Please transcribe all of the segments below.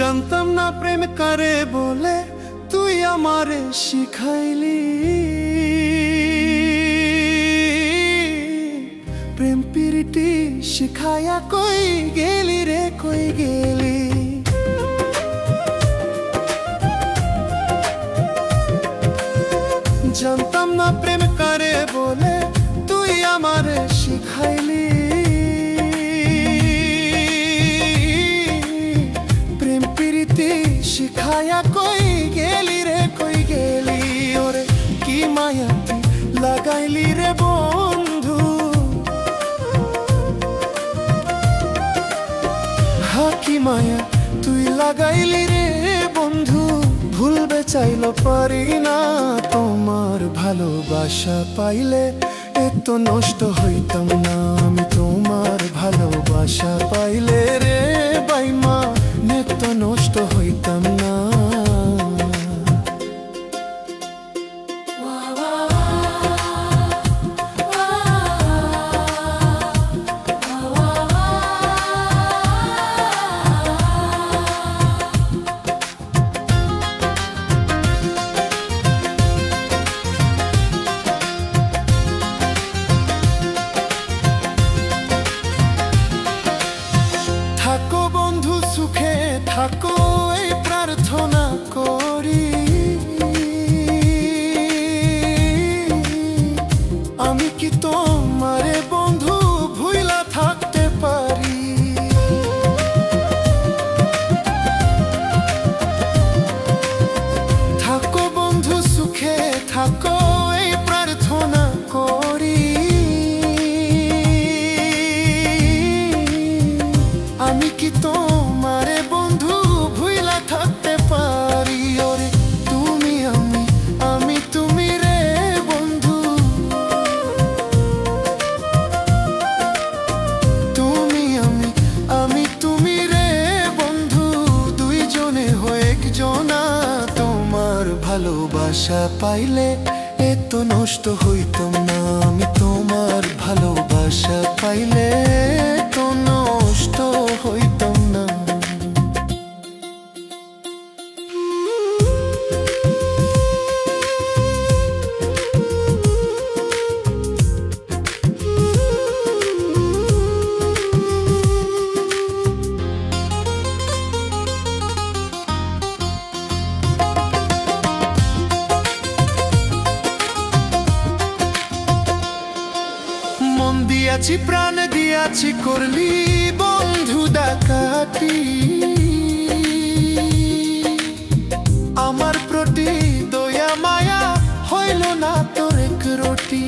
জানতাম না প্রেম করে বলে তুই আমারে শিখাইলি। প্রেম পিরিতি শিখায়া কই গেলি রে কই গেলি। জানতাম না প্রেম করে বলে তুই আমারে শিখাইলি। প্রেম প্রীতি শিখায়া কই গেলি রে কই গেলি। ওরে কি মায়া তুই লাগাইলি রে বন্ধু, হা কি মায়া তুই লাগাইলি রে বন্ধু। ভুলবে চাইলো পারি না তোমার ভালোবাসা পাইলে এত নষ্ট হইতাম না আমি। তোমার ভালোবাসা পাইলে রে বাইমা এত নষ্ট হইতাম না। থাকো বন্ধু সুখে থাকো এই প্রার্থনা করি। আমি কি তোমারে বন্ধু ভুইলা থাকতে পারি। থাকো বন্ধু সুখে থাকো এই প্রার্থনা করি। আমি কি তোমারে বন্ধু ভুইলা থাকতে পারি। ওরে তুমি আমি আমি তুমি রে বন্ধু। তুমি আমি আমি তুমি রে বন্ধু। দুইজনে হয়ে একজনা। তোমার ভালোবাসা পাইলে এত নষ্ট হইতাম না আমি। তোমার ভালোবাসা পাইলে এত নষ্ট হইতাম না। মন দিয়াছি প্রাণ দিয়াছি করলি বন্ধু ডাকাতি। আমার প্রতি দয়া মায়া হইল না তোর এক রটি।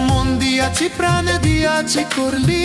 মন দিয়াছি প্রাণ দিয়াছি করলি